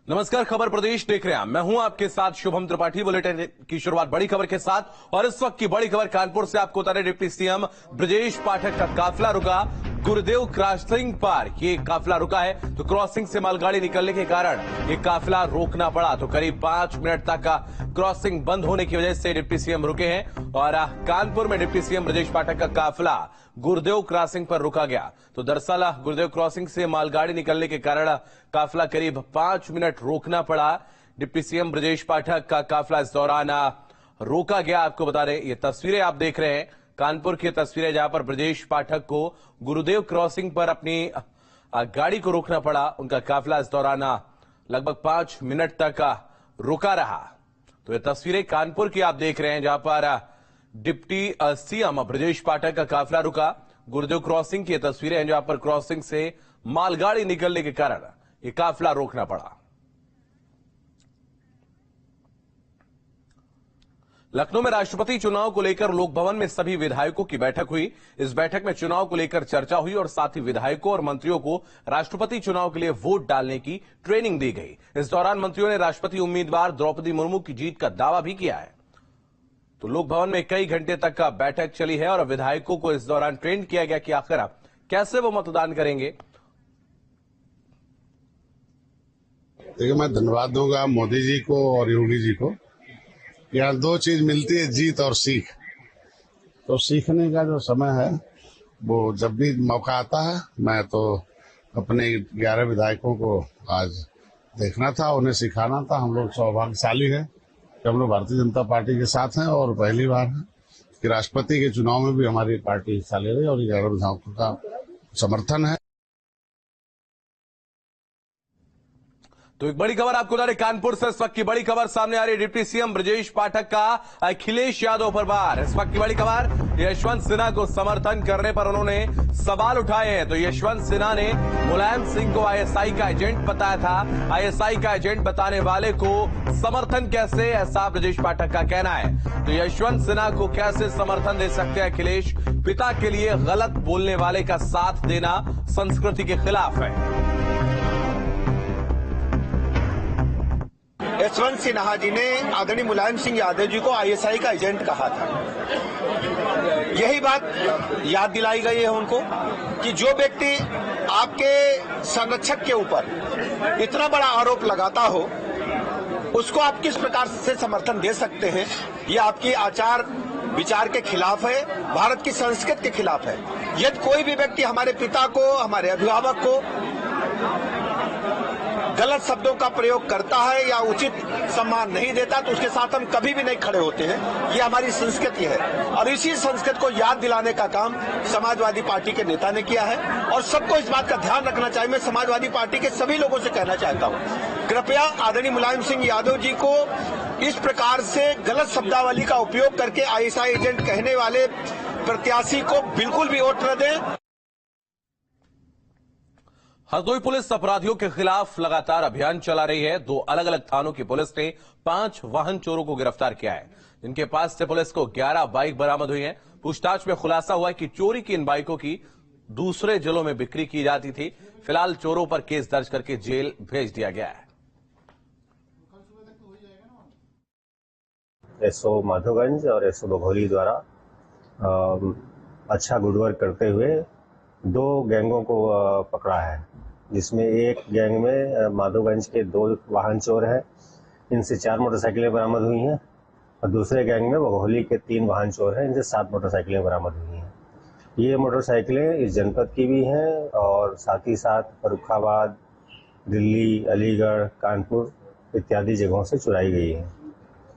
नमस्कार, खबर प्रदेश देख रहे हैं। मैं हूं आपके साथ शुभम त्रिपाठी। बुलेटिन की शुरुआत बड़ी खबर के साथ और इस वक्त की बड़ी खबर कानपुर से आपको बता रहे, डिप्टी सीएम ब्रजेश पाठक का काफिला रुका गुरुदेव क्रॉसिंग पर। ये काफिला रुका है तो क्रॉसिंग से मालगाड़ी निकलने के कारण ये काफिला रोकना पड़ा। तो करीब 5 मिनट तक का क्रॉसिंग बंद होने की वजह से डिप्टी सीएम रुके हैं और कानपुर में डिप्टी सीएम ब्रजेश पाठक का काफिला गुरुदेव क्रॉसिंग पर रुका गया। तो दरअसल गुरुदेव क्रॉसिंग से मालगाड़ी निकलने के कारण काफिला करीब 5 मिनट रोकना पड़ा। डिप्टी सीएम ब्रजेश पाठक का काफिला इस दौरान रोका गया। आपको बता रहे, ये तस्वीरें आप देख रहे हैं कानपुर की तस्वीरें, जहां पर ब्रजेश पाठक को गुरुदेव क्रॉसिंग पर अपनी गाड़ी को रोकना पड़ा। उनका काफिला इस दौरान लगभग 5 मिनट तक रुका रहा। तो ये तस्वीरें कानपुर की आप देख रहे हैं, जहां पर डिप्टी सीएम ब्रजेश पाठक का काफिला रुका गुरुदेव क्रॉसिंग की तस्वीरें हैं, जहां पर क्रॉसिंग से मालगाड़ी निकलने के कारण ये काफिला रोकना पड़ा। लखनऊ में राष्ट्रपति चुनाव को लेकर लोक भवन में सभी विधायकों की बैठक हुई। इस बैठक में चुनाव को लेकर चर्चा हुई और साथ ही विधायकों और मंत्रियों को राष्ट्रपति चुनाव के लिए वोट डालने की ट्रेनिंग दी गई। इस दौरान मंत्रियों ने राष्ट्रपति उम्मीदवार द्रौपदी मुर्मू की जीत का दावा भी किया है। तो लोक भवन में कई घंटे तक का बैठक चली है और विधायकों को इस दौरान ट्रेन किया गया कि आखिर कैसे वो मतदान करेंगे। देखिए, मैं धन्यवाद दूंगा मोदी जी को और योगी जी को। यहाँ 2 चीज मिलती है, जीत और सीख। तो सीखने का जो समय है वो जब भी मौका आता है, मैं तो अपने 11 विधायकों को आज देखना था, उन्हें सिखाना था। हम लोग सौभाग्यशाली हैं कि हम लोग भारतीय जनता पार्टी के साथ हैं और पहली बार है कि राष्ट्रपति के चुनाव में भी हमारी पार्टी हिस्सा ले रही है और 11 विधायकों का समर्थन है। तो एक बड़ी खबर आपको बता रहे, कानपुर से इस वक्त की बड़ी खबर सामने आ रही है। डिप्टी सीएम ब्रजेश पाठक का अखिलेश यादव पर वार। इस वक्त की बड़ी खबर, यशवंत सिन्हा को समर्थन करने पर उन्होंने सवाल उठाए हैं। तो यशवंत सिन्हा ने मुलायम सिंह को आईएसआई का एजेंट बताया था। आईएसआई का एजेंट बताने वाले को समर्थन कैसे, ऐसा ब्रजेश पाठक का कहना है। तो यशवंत सिन्हा को कैसे समर्थन दे सकते हैं अखिलेश? पिता के लिए गलत बोलने वाले का साथ देना संस्कृति के खिलाफ है। यशवंत सिन्हा जी ने आदरणीय मुलायम सिंह यादव जी को आईएसआई का एजेंट कहा था। यही बात याद दिलाई गई है उनको कि जो व्यक्ति आपके संरक्षक के ऊपर इतना बड़ा आरोप लगाता हो, उसको आप किस प्रकार से समर्थन दे सकते हैं। यह आपकी आचार विचार के खिलाफ है, भारत की संस्कृति के खिलाफ है। यदि कोई भी व्यक्ति हमारे पिता को, हमारे अभिभावक को गलत शब्दों का प्रयोग करता है या उचित सम्मान नहीं देता, तो उसके साथ हम कभी भी नहीं खड़े होते हैं। ये हमारी संस्कृति है और इसी संस्कृति को याद दिलाने का काम समाजवादी पार्टी के नेता ने किया है और सबको इस बात का ध्यान रखना चाहिए। मैं समाजवादी पार्टी के सभी लोगों से कहना चाहता हूं, कृपया आदरणीय मुलायम सिंह यादव जी को इस प्रकार से गलत शब्दावली का उपयोग करके आईएसआई एजेंट कहने वाले प्रत्याशी को बिल्कुल भी वोट न दें। हरदोई पुलिस अपराधियों के खिलाफ लगातार अभियान चला रही है। 2 अलग अलग थानों की पुलिस ने 5 वाहन चोरों को गिरफ्तार किया है, जिनके पास से पुलिस को 11 बाइक बरामद हुई हैं। पूछताछ में खुलासा हुआ है कि चोरी की इन बाइकों की दूसरे जिलों में बिक्री की जाती थी। फिलहाल चोरों पर केस दर्ज करके जेल भेज दिया गया है। एसओ माधोगंज और एसओ बघौली द्वारा अच्छा गुडवर्क करते हुए 2 गैंगों को पकड़ा है, जिसमें एक गैंग में माधोगंज के 2 वाहन चोर हैं, इनसे 4 मोटरसाइकिलें बरामद हुई हैं और दूसरे गैंग में बघौली के 3 वाहन चोर हैं, इनसे 7 मोटरसाइकिलें बरामद हुई हैं। ये मोटरसाइकिलें इस जनपद की भी हैं और साथ ही साथ फर्रुखाबाद, दिल्ली, अलीगढ़, कानपुर इत्यादि जगहों से चुराई गई हैं।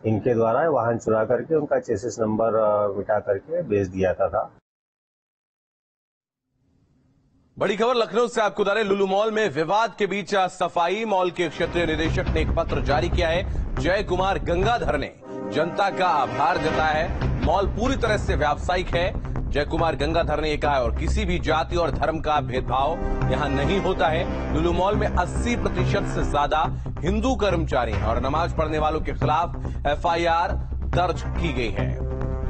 इनके द्वारा वाहन चुरा करके उनका चेसिस नंबर मिटा करके बेच दिया था। बड़ी खबर लखनऊ से आपको बता रहे, लुलु मॉल में विवाद के बीच सफाई मॉल के क्षेत्रीय निदेशक ने एक पत्र जारी किया है। जय कुमार गंगाधर ने जनता का आभार जताया है। मॉल पूरी तरह से व्यावसायिक है। जय कुमार गंगाधर ने कहा है और किसी भी जाति और धर्म का भेदभाव यहां नहीं होता है। लुलु मॉल में 80% से ज्यादा हिंदू कर्मचारी हैं और नमाज पढ़ने वालों के खिलाफ एफआईआर दर्ज की गई है।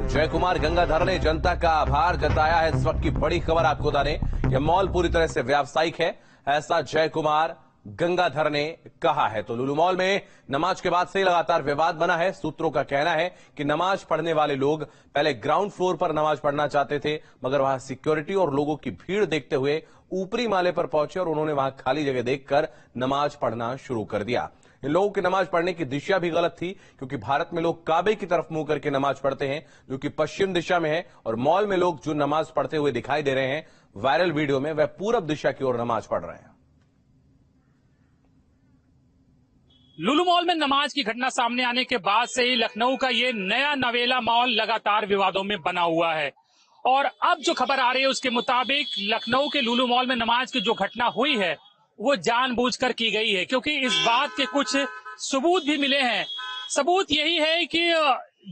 जय कुमार गंगाधर ने जनता का आभार जताया है। इस वक्त की बड़ी खबर आपको बता दें, यह मॉल पूरी तरह से व्यावसायिक है, ऐसा जय कुमार गंगाधर ने कहा है। तो लुलु मॉल में नमाज के बाद से ही लगातार विवाद बना है। सूत्रों का कहना है कि नमाज पढ़ने वाले लोग पहले ग्राउंड फ्लोर पर नमाज पढ़ना चाहते थे, मगर वहां सिक्योरिटी और लोगों की भीड़ देखते हुए ऊपरी माले पर पहुंचे और उन्होंने वहां खाली जगह देखकर नमाज पढ़ना शुरू कर दिया। इन लोगों की नमाज पढ़ने की दिशा भी गलत थी, क्योंकि भारत में लोग काबे की तरफ मुंह करके नमाज पढ़ते हैं, जो कि पश्चिम दिशा में है, और मॉल में लोग जो नमाज पढ़ते हुए दिखाई दे रहे हैं वायरल वीडियो में, वह पूरब दिशा की ओर नमाज पढ़ रहे हैं। लुलु मॉल में नमाज की घटना सामने आने के बाद से ही लखनऊ का ये नया नवेला मॉल लगातार विवादों में बना हुआ है। और अब जो खबर आ रही है उसके मुताबिक लखनऊ के लुलु मॉल में नमाज की जो घटना हुई है वो जानबूझकर की गई है, क्योंकि इस बात के कुछ सबूत भी मिले हैं। सबूत यही है कि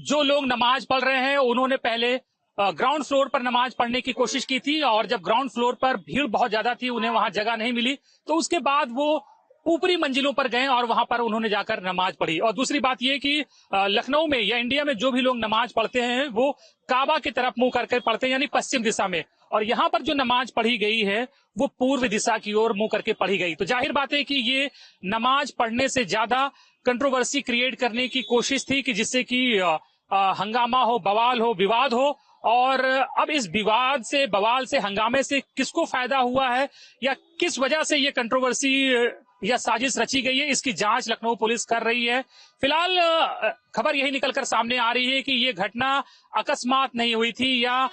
जो लोग नमाज पढ़ रहे हैं उन्होंने पहले ग्राउंड फ्लोर पर नमाज पढ़ने की कोशिश की थी, और जब ग्राउंड फ्लोर पर भीड़ बहुत ज्यादा थी, उन्हें वहां जगह नहीं मिली, तो उसके बाद वो ऊपरी मंजिलों पर गए और वहां पर उन्होंने जाकर नमाज पढ़ी। और दूसरी बात यह कि लखनऊ में या इंडिया में जो भी लोग नमाज पढ़ते हैं वो काबा की तरफ मुंह करके पढ़ते हैं, यानी पश्चिम दिशा में, और यहाँ पर जो नमाज पढ़ी गई है वो पूर्व दिशा की ओर मुंह करके पढ़ी गई। तो जाहिर बात है कि ये नमाज पढ़ने से ज्यादा कंट्रोवर्सी क्रिएट करने की कोशिश थी, कि जिससे कि हंगामा हो, बवाल हो, विवाद हो। और अब इस विवाद से, बवाल से, हंगामे से किसको फायदा हुआ है या किस वजह से ये कंट्रोवर्सी या साजिश रची गई है, इसकी जांच लखनऊ पुलिस कर रही है। फिलहाल खबर यही निकलकर सामने आ रही है कि ये घटना अकस्मात नहीं हुई थी, या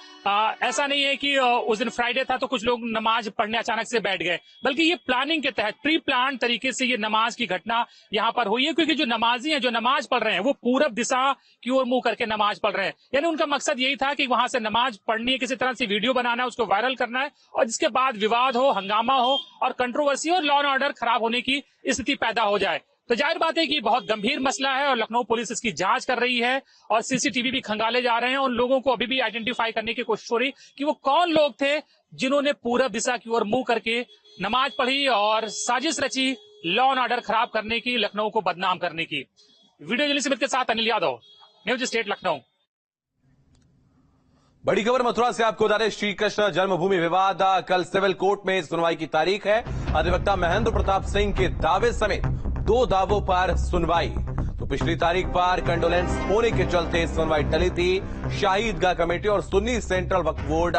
ऐसा नहीं है कि उस दिन फ्राइडे था तो कुछ लोग नमाज पढ़ने अचानक से बैठ गए, बल्कि ये प्लानिंग के तहत, प्री प्लान तरीके से ये नमाज की घटना यहाँ पर हुई है। क्योंकि जो नमाजी हैं, जो नमाज पढ़ रहे हैं, वो पूरब दिशा की ओर मुंह करके नमाज पढ़ रहे हैं, यानी उनका मकसद यही था कि वहां से नमाज पढ़नी है, किसी तरह से वीडियो बनाना है, उसको वायरल करना है, और जिसके बाद विवाद हो, हंगामा हो और कंट्रोवर्सी और लॉ एंड ऑर्डर खराब होने की स्थिति पैदा हो जाए। तो जाहिर बात है कि बहुत गंभीर मसला है और लखनऊ पुलिस इसकी जांच कर रही है, और सीसीटीवी भी खंगाले जा रहे हैं। उन लोगों को अभी भी आइडेंटिफाई करने की कोशिश हो रही कि वो कौन लोग थे जिन्होंने पूरब दिशा की ओर मुंह करके नमाज पढ़ी और साजिश रची लॉ एंड ऑर्डर खराब करने की, लखनऊ को बदनाम करने की। वीडियो जर्नलिस्ट के साथ अनिल यादव, न्यूज स्टेट लखनऊ। बड़ी खबर मथुरा से आपको बता दें, श्री कृष्ण जन्मभूमि विवाद, कल सिविल कोर्ट में सुनवाई की तारीख है। अधिवक्ता महेंद्र प्रताप सिंह के दावे समेत 2 दावों पर सुनवाई। तो पिछली तारीख पर कंडोलेंस होने के चलते सुनवाई टली थी। शाही ईदगाह कमेटी और सुन्नी सेंट्रल वक्फ बोर्ड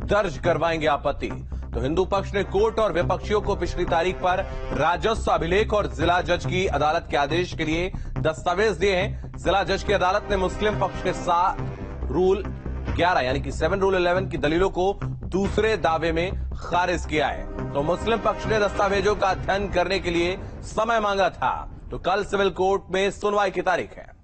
दर्ज करवाएंगे आपत्ति। तो हिंदू पक्ष ने कोर्ट और विपक्षियों को पिछली तारीख पर राजस्व अभिलेख और जिला जज की अदालत के आदेश के लिए दस्तावेज दिए हैं। जिला जज की अदालत ने मुस्लिम पक्ष के साथ रूल 11 यानी कि 7 रूल 11 की दलीलों को दूसरे दावे में खारिज किया है। तो मुस्लिम पक्ष ने दस्तावेजों का अध्ययन करने के लिए समय मांगा था। तो कल सिविल कोर्ट में सुनवाई की तारीख है।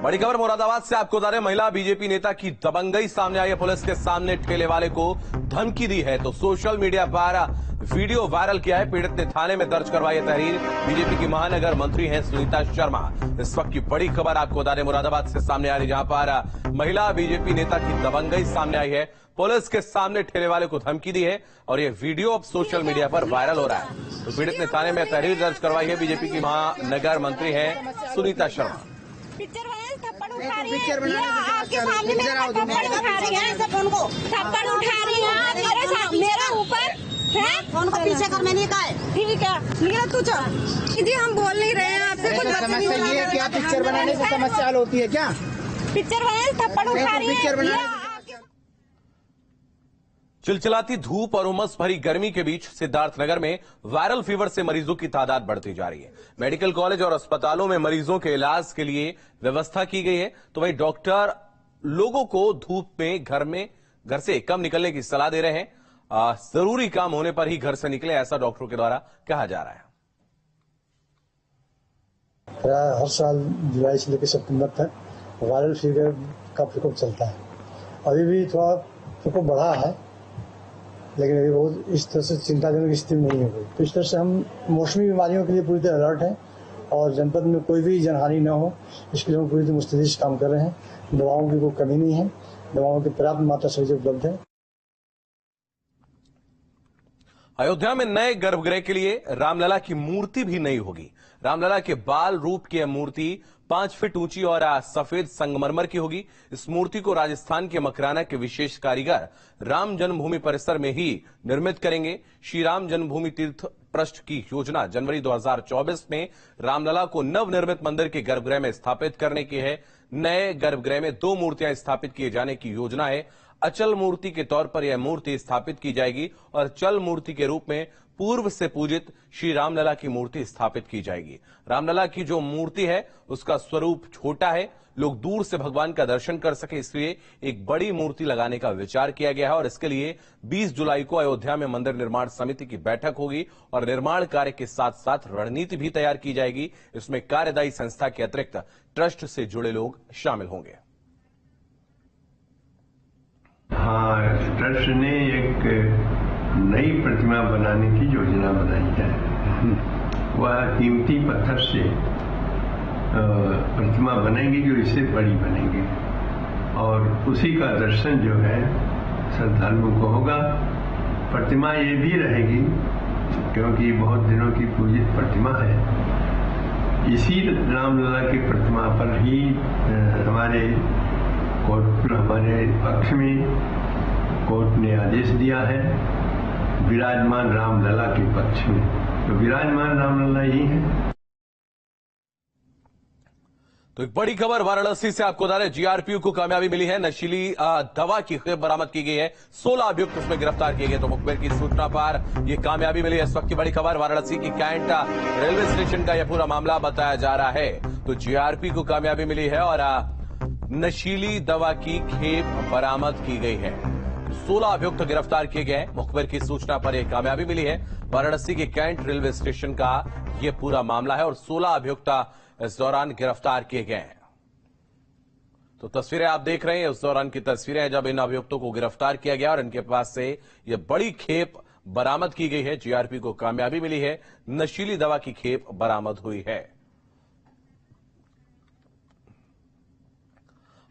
बड़ी खबर मुरादाबाद से आपको बता रहे, महिला बीजेपी नेता की दबंगई सामने आई है। पुलिस के सामने ठेले वाले को धमकी दी है। तो सोशल मीडिया पर वीडियो वायरल किया है। पीड़ित ने थाने में दर्ज करवाई है तहरीर। बीजेपी की महानगर मंत्री हैं सुनीता शर्मा। इस वक्त की बड़ी खबर आपको बता दें, मुरादाबाद से सामने आ रही, जहां पर महिला बीजेपी नेता की दबंगई सामने आई है। पुलिस के सामने ठेले वाले को धमकी दी है और ये वीडियो अब सोशल मीडिया पर वायरल हो रहा है। तो पीड़ित ने थाने में तहरीर दर्ज करवाई है। बीजेपी की महानगर मंत्री हैं सुनीता शर्मा। पिक्चर थप्पड़ उठा रही है, आपके सामने मेरा थप्पड़ उठा रही है, सब उनको थप्पड़ उठा रही है मेरे साथ, मेरा ऊपर है, उनको पीछे कर, मैंने कहा है ठीक है निकल तू चल। जी हम बोल नहीं रहे हैं आपसे, कुछ समस्या ये है कि आप पिक्चर बनाने से समस्या हल होती है क्या? पिक्चर बनाने थप्पड़ उठा रही है। चिलचिलाती धूप और उमस भरी गर्मी के बीच सिद्धार्थनगर में वायरल फीवर से मरीजों की तादाद बढ़ती जा रही है। मेडिकल कॉलेज और अस्पतालों में मरीजों के इलाज के लिए व्यवस्था की गई है। तो वहीं डॉक्टर लोगों को धूप में घर से कम निकलने की सलाह दे रहे हैं। जरूरी काम होने पर ही घर से निकले, ऐसा डॉक्टरों के द्वारा कहा जा रहा है। हर साल जुलाई से लेकर सितंबर तक वायरल फीवर का प्रकोप चलता है। अभी भी थोड़ा प्रकोप बढ़ा है, लेकिन अभी बहुत इस तरह से चिंताजनक स्थिति नहीं है कोई। तो इस तरह से हम मौसमी बीमारियों के लिए पूरी तरह अलर्ट हैं और जनपद में कोई भी जनहानि न हो, इसके लिए हम पूरी तरह मुस्तैदी से काम कर रहे हैं। दवाओं की कोई कमी नहीं है, दवाओं की पर्याप्त मात्रा सभी उपलब्ध है। अयोध्या में नए गर्भगृह के लिए रामलला की मूर्ति भी नई होगी। रामलला के बाल रूप की यह मूर्ति 5 फीट ऊंची और सफेद संगमरमर की होगी। इस मूर्ति को राजस्थान के मकराना के विशेष कारीगर राम जन्मभूमि परिसर में ही निर्मित करेंगे। श्री राम जन्मभूमि तीर्थ ट्रस्ट की योजना जनवरी 2024 में रामलला को नवनिर्मित मंदिर के गर्भगृह में स्थापित करने की है। नए गर्भगृह में 2 मूर्तियां स्थापित किए जाने की योजना है। अचल मूर्ति के तौर पर यह मूर्ति स्थापित की जाएगी और चल मूर्ति के रूप में पूर्व से पूजित श्री रामलला की मूर्ति स्थापित की जाएगी। रामलला की जो मूर्ति है उसका स्वरूप छोटा है, लोग दूर से भगवान का दर्शन कर सके, इसलिए एक बड़ी मूर्ति लगाने का विचार किया गया है और इसके लिए 20 जुलाई को अयोध्या में मंदिर निर्माण समिति की बैठक होगी और निर्माण कार्य के साथ साथ रणनीति भी तैयार की जाएगी। इसमें कार्यदायी संस्था के अतिरिक्त ट्रस्ट से जुड़े लोग शामिल होंगे। हाँ, ट्रस्ट ने एक नई प्रतिमा बनाने की योजना बनाई है। वह कीमती पत्थर से प्रतिमा बनेगी जो इससे बड़ी बनेगी और उसी का दर्शन जो है श्रद्धालुओं को होगा। प्रतिमा ये भी रहेगी क्योंकि बहुत दिनों की पूजित प्रतिमा है। इसी रामलला की प्रतिमा पर ही हमारे पक्ष में कोर्ट ने आदेश दिया है विराजमान रामलला के पक्ष में, तो विराजमान रामलला ही है। तो एक बड़ी खबर वाराणसी से आपको बता रहे, जीआरपीयू को कामयाबी मिली है। नशीली दवा की खेप बरामद की गई है। 16 अभियुक्त उसमें गिरफ्तार किए गए। तो मुखबिर की सूचना पर यह कामयाबी मिली है। इस वक्त की बड़ी खबर वाराणसी की कैंट रेलवे स्टेशन का यह पूरा मामला बताया जा रहा है। तो जीआरपी को कामयाबी मिली है और नशीली दवा की खेप बरामद की गई है। 16 अभियुक्त गिरफ्तार किए गए। मुखबिर की सूचना पर यह कामयाबी मिली है। वाराणसी के कैंट रेलवे स्टेशन का यह पूरा मामला है और 16 अभियुक्त इस दौरान गिरफ्तार किए गए हैं। तो तस्वीरें आप देख रहे हैं, उस दौरान की तस्वीरें हैं जब इन अभियुक्तों को गिरफ्तार किया गया और इनके पास से यह बड़ी खेप बरामद की गई है। जीआरपी को कामयाबी मिली है। नशीली दवा की खेप बरामद हुई है।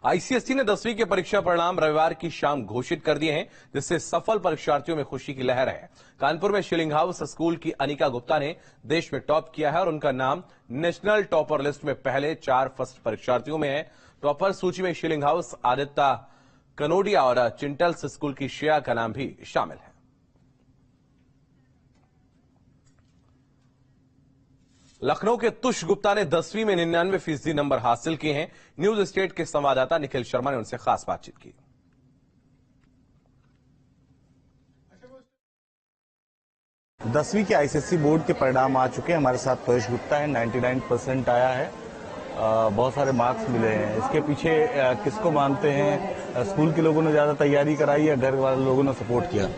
आईसीएसई ने 10वीं के परीक्षा परिणाम रविवार की शाम घोषित कर दिए हैं, जिससे सफल परीक्षार्थियों में खुशी की लहर है। कानपुर में शिलिंग हाउस स्कूल की अनिका गुप्ता ने देश में टॉप किया है और उनका नाम नेशनल टॉपर लिस्ट में पहले 4 फर्स्ट परीक्षार्थियों में है। टॉपर सूची में शिलिंग हाउस, आदित्य कनोडिया और चिंटल्स स्कूल की श्रेया का नाम भी शामिल है। लखनऊ के तुष गुप्ता ने 10वीं में 99% नंबर हासिल किए हैं। न्यूज स्टेट के संवाददाता निखिल शर्मा ने उनसे खास बातचीत की। 10वीं के आईसीएसई बोर्ड के परिणाम आ चुके हैं। हमारे साथ तुष गुप्ता है, 99% आया है। बहुत सारे मार्क्स मिले हैं। इसके पीछे किसको मानते हैं? स्कूल के लोगों ने ज्यादा तैयारी कराई या घर वाले लोगों ने सपोर्ट किया?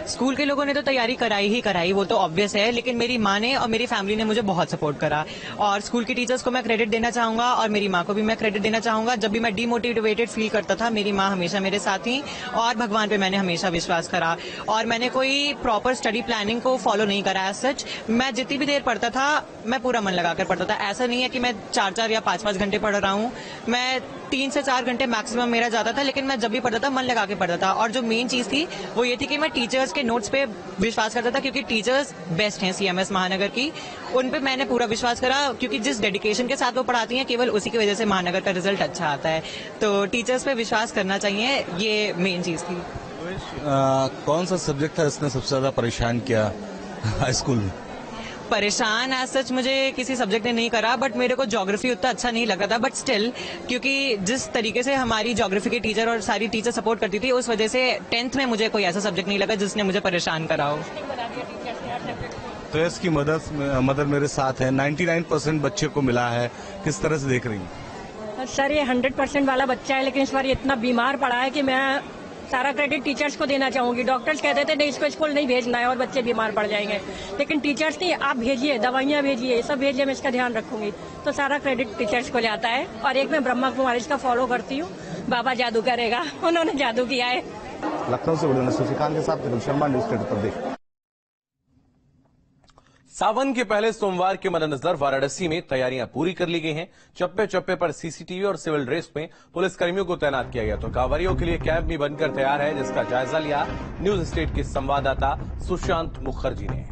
स्कूल के लोगों ने तो तैयारी कराई, वो तो ऑब्वियस है, लेकिन मेरी माँ ने और मेरी फैमिली ने मुझे बहुत सपोर्ट करा और स्कूल की टीचर्स को मैं क्रेडिट देना चाहूंगा और मेरी माँ को भी मैं क्रेडिट देना चाहूंगा। जब भी मैं डीमोटिवेटेड फील करता था, मेरी माँ हमेशा मेरे साथ थी और भगवान पे मैंने हमेशा विश्वास करा और मैंने कोई प्रॉपर स्टडी प्लानिंग को फॉलो नहीं करा। सच मैं जितनी भी देर पढ़ता था मैं पूरा मन लगाकर पढ़ता था। ऐसा नहीं है कि मैं 4-4 या 5-5 घंटे पढ़ रहा हूँ, मैं 3 से 4 घंटे मैक्सिमम मेरा जाता था, लेकिन मैं जब भी पढ़ता था मन लगा के पढ़ता था। और जो मेन चीज थी वो ये थी कि मैं टीचर्स के नोट्स पे विश्वास करता था, क्योंकि टीचर्स बेस्ट हैं सीएमएस महानगर की, उन पे मैंने पूरा विश्वास करा, क्योंकि जिस डेडिकेशन के साथ वो पढ़ाती हैं केवल उसी की वजह से महानगर का रिजल्ट अच्छा आता है। तो टीचर्स पे विश्वास करना चाहिए, ये मेन चीज थी। कौन सा सब्जेक्ट था जिसने सबसे ज्यादा परेशान किया हाई स्कूल में? परेशान एज सच मुझे किसी सब्जेक्ट ने नहीं करा, बट मेरे को ज्योग्राफी उतना अच्छा नहीं लगा था। बट स्टिल, क्योंकि जिस तरीके से हमारी ज्योग्राफी की टीचर और सारी टीचर सपोर्ट करती थी, उस वजह से 10th में मुझे कोई ऐसा सब्जेक्ट नहीं लगा जिसने मुझे परेशान करा हो। तो इसकी मदद मेरे साथ है। 99% बच्चे को मिला है, किस तरह से देख रही हैं? सर ये 100% वाला बच्चा है, लेकिन इस बार इतना बीमार पड़ा है कि मैं सारा क्रेडिट टीचर्स को देना चाहूंगी। डॉक्टर्स कहते थे नहीं, इसको स्कूल नहीं भेजना है और बच्चे बीमार पड़ जाएंगे, लेकिन टीचर्स नहीं, आप भेजिए, दवाइयाँ भेजिए, सब भेजिए, मैं इसका ध्यान रखूंगी। तो सारा क्रेडिट टीचर्स को जाता है। और एक मैं ब्रह्मा कुमारी का फॉलो करती हूँ, बाबा जादू करेगा, उन्होंने जादू किया है। लखनऊ से बड़े सूर्यकांत के साथ निखिल शर्मा, न्यूज स्टेट उत्तर प्रदेश। सावन के पहले सोमवार के मद्देनजर वाराणसी में तैयारियां पूरी कर ली गई हैं। चप्पे चप्पे पर सीसीटीवी और सिविल ड्रेस में पुलिसकर्मियों को तैनात किया गया। तो कांवरियों के लिए कैंप भी बनकर तैयार है, जिसका जायजा लिया न्यूज स्टेट के संवाददाता सुशांत मुखर्जी ने।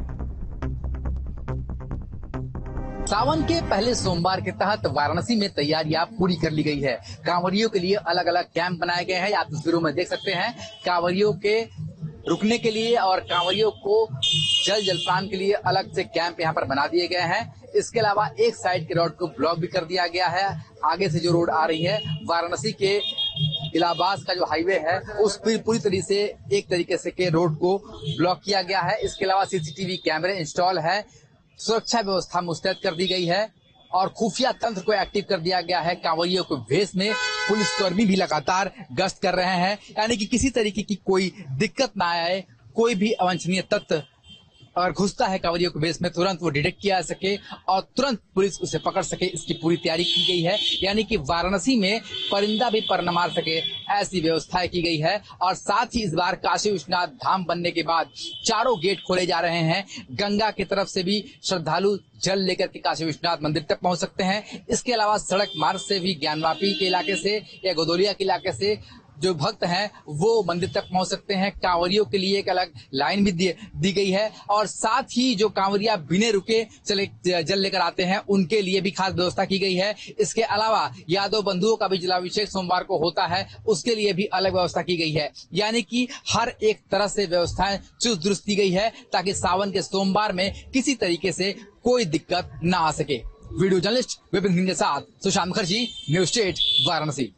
सावन के पहले सोमवार के तहत वाराणसी में तैयारियां पूरी कर ली गई है। कांवरियों के लिए अलग अलग कैंप बनाए गए हैं। आप तस्वीरों में देख सकते हैं कांवरियों के रुकने के लिए और कांवरियों को जल जलपान के लिए अलग से कैंप यहाँ पर बना दिए गए हैं। इसके अलावा एक साइड के रोड को ब्लॉक भी कर दिया गया है। आगे से जो रोड आ रही है वाराणसी के इलाहाबाद का जो हाईवे है उस पर पूरी तरीके से के रोड को ब्लॉक किया गया है। इसके अलावा सीसीटीवी कैमरे इंस्टॉल है, सुरक्षा व्यवस्था मुस्तैद कर दी गई है और खुफिया तंत्र को एक्टिव कर दिया गया है। कांवरियों के भेष में पुलिसकर्मी भी लगातार गश्त कर रहे हैं, यानी कि किसी तरीके की कोई दिक्कत ना आए। कोई भी अवांछनीय तत्व अगर घुसता है कांवरियों के भेष में तुरंत वो डिटेक्ट किया जा सके और तुरंत पुलिस उसे पकड़ सके, इसकी पूरी तैयारी की गई है। यानी कि वाराणसी में परिंदा भी पर न मार सके ऐसी व्यवस्थाएं की गई है। और साथ ही इस बार काशी विश्वनाथ धाम बनने के बाद चारों गेट खोले जा रहे हैं। गंगा की तरफ से भी श्रद्धालु जल लेकर के काशी विश्वनाथ मंदिर तक पहुंच सकते हैं। इसके अलावा सड़क मार्ग से भी ज्ञानवापी के इलाके से या गोदोलिया के इलाके से जो भक्त हैं वो मंदिर तक पहुंच सकते हैं। कांवरियों के लिए एक अलग लाइन भी दी गई है और साथ ही जो कांवरिया बिना रुके जल लेकर आते हैं उनके लिए भी खास व्यवस्था की गई है। इसके अलावा यादव बंधुओं का भी जलाभिषेक सोमवार को होता है, उसके लिए भी अलग व्यवस्था की गई है। यानी कि हर एक तरह से व्यवस्थाएं चुस्त दुरुस्त की गई है ताकि सावन के सोमवार में किसी तरीके से कोई दिक्कत न आ सके। वीडियो जर्नलिस्ट विपिन सिंह के साथ सुशांत मुखर्जी, न्यूज स्टेट, वाराणसी।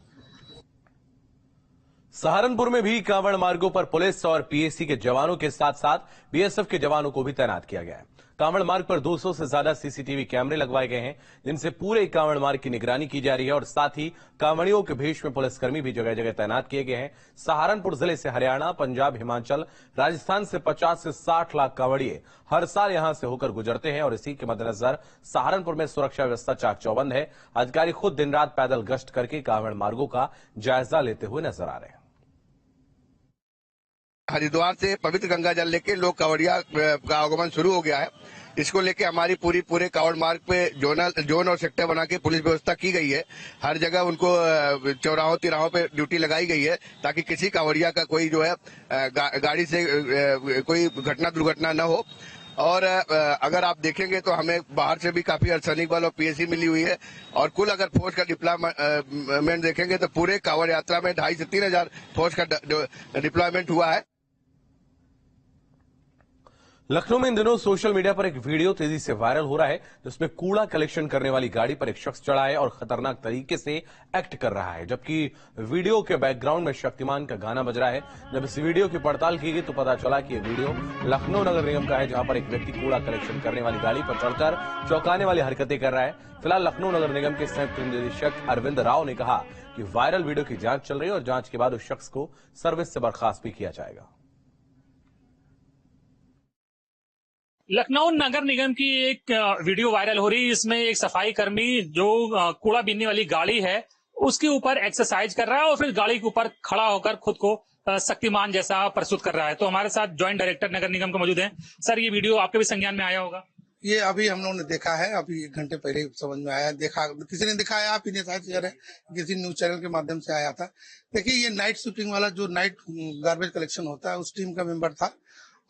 सहारनपुर में भी कांवड़ मार्गों पर पुलिस और पीएसी के जवानों के साथ साथ बीएसएफ के जवानों को भी तैनात किया गया है। कांवड़ मार्ग पर 200 से ज्यादा सीसीटीवी कैमरे लगवाए गए हैं, जिनसे पूरे कांवड़ मार्ग की निगरानी की जा रही है और साथ ही कांवड़ियों के भेष में पुलिसकर्मी भी जगह जगह तैनात किए गए हैं। सहारनपुर जिले से हरियाणा, पंजाब, हिमाचल, राजस्थान से 50 से 60 लाख कांवड़िए हर साल यहां से होकर गुजरते हैं और इसी के मद्देनजर सहारनपुर में सुरक्षा व्यवस्था चाक चौबंद है। अधिकारी खुद दिन रात पैदल गश्त करके कांवड़ मार्गों का जायजा लेते हुए नजर आ रहे हैं। हरिद्वार से पवित्र गंगा जल लेके लोग कांवड़िया का आगमन शुरू हो गया है। इसको लेके हमारी पूरे कांवड़ मार्ग पे जोन और सेक्टर बना के पुलिस व्यवस्था की गई है। हर जगह उनको चौराहों तिराहों पे ड्यूटी लगाई गई है ताकि किसी कांवड़िया का कोई जो है गाड़ी से कोई घटना दुर्घटना न हो। और अगर आप देखेंगे तो हमें बाहर से भी काफी अर्धसैनिक बल और पीएसी मिली हुई है और कुल अगर फोर्स का डिप्लॉयमेंट देखेंगे तो पूरे कांवड़ यात्रा में 2500 से 3000 फोर्स का डिप्लॉयमेंट हुआ है। लखनऊ में इन दिनों सोशल मीडिया पर एक वीडियो तेजी से वायरल हो रहा है जिसमें कूड़ा कलेक्शन करने वाली गाड़ी पर एक शख्स चढ़ा है और खतरनाक तरीके से एक्ट कर रहा है, जबकि वीडियो के बैकग्राउंड में शक्तिमान का गाना बज रहा है। जब इस वीडियो की पड़ताल की गई तो पता चला कि यह वीडियो लखनऊ नगर निगम का है, जहां पर एक व्यक्ति कूड़ा कलेक्शन करने वाली गाड़ी पर चढ़कर चौंकाने वाली हरकतें कर रहा है। फिलहाल लखनऊ नगर निगम के संयुक्त निदेशक अरविंद राव ने कहा कि वायरल वीडियो की जांच चल रही है और जांच के बाद उस शख्स को सर्विस से बर्खास्त भी किया जाएगा। लखनऊ नगर निगम की एक वीडियो वायरल हो रही है। इसमें एक सफाई कर्मी जो कूड़ा बीनने वाली गाड़ी है उसके ऊपर एक्सरसाइज कर रहा है और फिर गाड़ी के ऊपर खड़ा होकर खुद को शक्तिमान जैसा प्रस्तुत कर रहा है। तो हमारे साथ ज्वाइंट डायरेक्टर नगर निगम के मौजूद हैं। सर, ये वीडियो आपके भी संज्ञान में आया होगा? ये अभी हम लोगों ने देखा है, अभी 1 घंटे पहले समझ में आया। देखा, किसी ने दिखाया, आप ही शायद शेयर है, किसी न्यूज चैनल के माध्यम से आया था। देखिए, ये नाइट शूटिंग वाला जो नाइट गार्बेज कलेक्शन होता है उस टीम का मेंबर था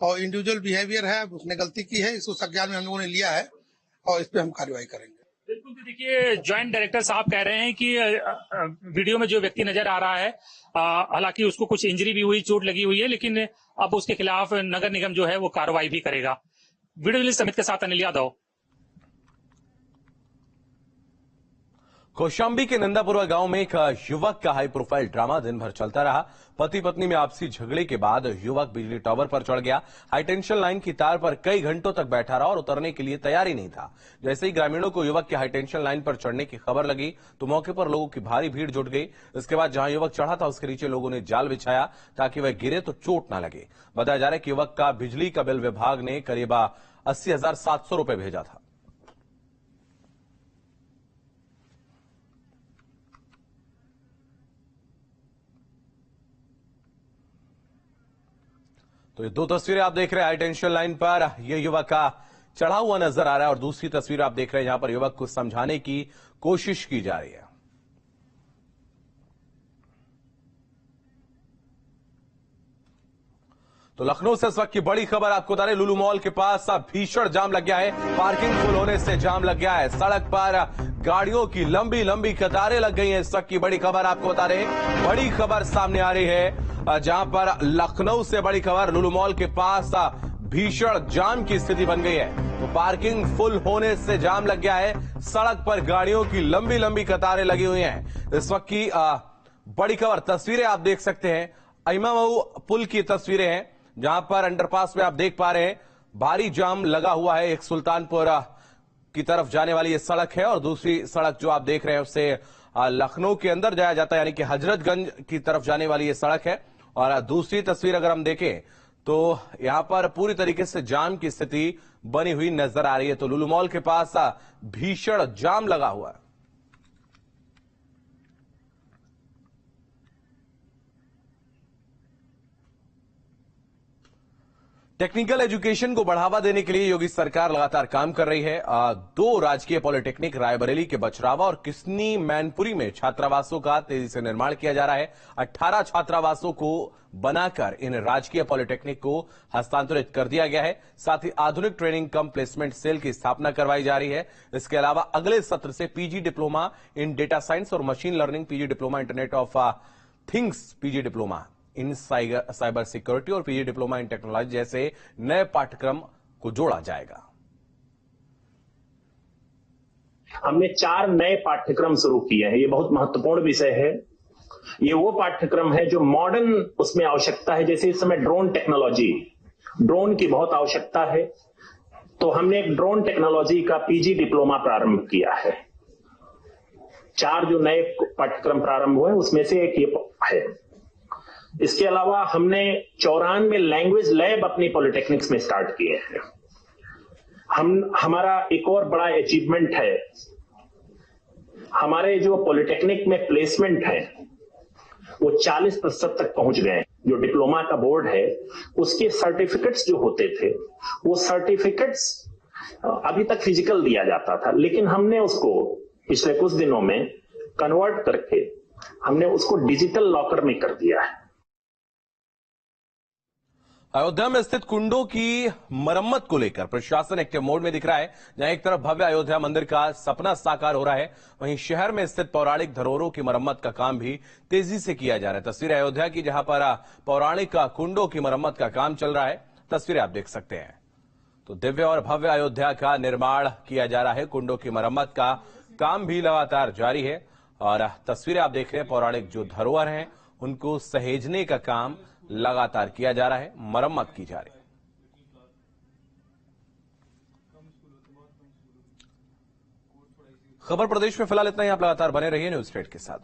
और इंडिविजुअल बिहेवियर है, उसने गलती की है, इसको संज्ञान में हम लोगों ने लिया है और इस पे हम कार्रवाई करेंगे। बिल्कुल। देखिए, ज्वाइंट डायरेक्टर साहब कह रहे हैं कि वीडियो में जो व्यक्ति नजर आ रहा है, हालांकि उसको कुछ इंजरी भी हुई, चोट लगी हुई है, लेकिन अब उसके खिलाफ नगर निगम जो है वो कार्रवाई भी करेगा। वीडियो जर्नलिस्ट समित के साथ अनिल यादव। कौशाम्बी के नंदापुरा गांव में एक युवक का हाई प्रोफाइल ड्रामा दिन भर चलता रहा। पति पत्नी में आपसी झगड़े के बाद युवक बिजली टावर पर चढ़ गया। हाईटेंशन लाइन की तार पर कई घंटों तक बैठा रहा और उतरने के लिए तैयार ही नहीं था। जैसे ही ग्रामीणों को युवक के हाईटेंशन लाइन पर चढ़ने की खबर लगी तो मौके पर लोगों की भारी भीड़ जुट गई। इसके बाद जहां युवक चढ़ा था उसके नीचे लोगों ने जाल बिछाया ताकि वह गिरे तो चोट न लगे। बताया जा रहा है कि युवक का बिजली का बिल विभाग ने करीब 80,700 रुपए भेजा था। तो ये 2 तस्वीरें आप देख रहे हैं हाईटेंशन लाइन पर, यह युवक का चढ़ा हुआ नजर आ रहा है और दूसरी तस्वीर आप देख रहे हैं जहां पर युवक को समझाने की कोशिश की जा रही है। तो लखनऊ से इस वक्त की बड़ी खबर आपको बता रहे, लुलु मॉल के पास भीषण जाम लग गया है। पार्किंग फुल होने से जाम लग गया है। सड़क पर गाड़ियों की लंबी लंबी कतारें लग गई हैं। इस वक्त की बड़ी खबर आपको बता रहे, बड़ी खबर सामने आ रही है, जहां पर लखनऊ से बड़ी खबर, लुलु मॉल के पास भीषण जाम की स्थिति बन गई है। तो पार्किंग फुल होने से जाम लग गया है। सड़क पर गाड़ियों की लंबी लंबी कतारें लगी हुई हैं। इस वक्त की बड़ी खबर, तस्वीरें आप देख सकते हैं, इमामऊ पुल की तस्वीरें हैं, जहां पर अंडरपास में आप देख पा रहे हैं भारी जाम लगा हुआ है। एक सुल्तानपुर की तरफ जाने वाली ये सड़क है और दूसरी सड़क जो आप देख रहे हैं उससे लखनऊ के अंदर जाया जाता है, यानी कि हजरतगंज की तरफ जाने वाली ये सड़क है। और दूसरी तस्वीर अगर हम देखें तो यहां पर पूरी तरीके से जाम की स्थिति बनी हुई नजर आ रही है। तो लुलु मॉल के पास भीषण जाम लगा हुआ है। टेक्निकल एजुकेशन को बढ़ावा देने के लिए योगी सरकार लगातार काम कर रही है। 2 राजकीय पॉलिटेक्निक रायबरेली के बछरावा और किसनी मैनपुरी में छात्रावासों का तेजी से निर्माण किया जा रहा है। 18 छात्रावासों को बनाकर इन राजकीय पॉलिटेक्निक को हस्तांतरित कर दिया गया है। साथ ही आधुनिक ट्रेनिंग कम प्लेसमेंट सेल की स्थापना करवाई जा रही है। इसके अलावा अगले सत्र से PG diploma in data science और machine learning, PG diploma internet of things, PG diploma in cyber security और पीजी डिप्लोमा इन टेक्नोलॉजी जैसे नए पाठ्यक्रम को जोड़ा जाएगा। हमने 4 नए पाठ्यक्रम शुरू किए हैं। ये बहुत महत्वपूर्ण विषय है। ये वो पाठ्यक्रम है जो मॉडर्न उसमें आवश्यकता है। जैसे इस समय ड्रोन टेक्नोलॉजी, ड्रोन की बहुत आवश्यकता है, तो हमने एक ड्रोन टेक्नोलॉजी का पीजी डिप्लोमा प्रारंभ किया है। 4 जो नए पाठ्यक्रम प्रारंभ हुए उसमें से एक ये है। इसके अलावा हमने 94 लैंग्वेज लैब अपनी पॉलिटेक्निक्स में स्टार्ट किए हैं। हमारा एक और बड़ा अचीवमेंट है, हमारे जो पॉलिटेक्निक में प्लेसमेंट है वो 40% तक पहुंच गए। जो डिप्लोमा का बोर्ड है उसके सर्टिफिकेट्स जो होते थे, वो सर्टिफिकेट्स अभी तक फिजिकल दिया जाता था, लेकिन हमने उसको पिछले कुछ दिनों में कन्वर्ट करके हमने उसको डिजिटल लॉकर में कर दिया है। अयोध्या में स्थित कुंडों की मरम्मत को लेकर प्रशासन एक्टिव मोड में दिख रहा है। जहां एक तरफ भव्य अयोध्या मंदिर का सपना साकार हो रहा है, वहीं शहर में स्थित पौराणिक धरोहरों की मरम्मत का काम भी तेजी से किया जा रहा है। तस्वीर अयोध्या की, जहां पर पौराणिक कुंडों की मरम्मत का काम चल रहा है। तस्वीरें आप देख सकते हैं। तो दिव्य और भव्य अयोध्या का निर्माण किया जा रहा है। कुंडों की मरम्मत का काम भी लगातार जारी है और तस्वीरें आप देख रहे हैं, पौराणिक जो धरोहर हैं उनको सहेजने का काम लगातार किया जा रहा है, मरम्मत की जा रही है। खबर प्रदेश में फिलहाल इतना ही। आप लगातार बने रहिए न्यूज़ स्टेट के साथ।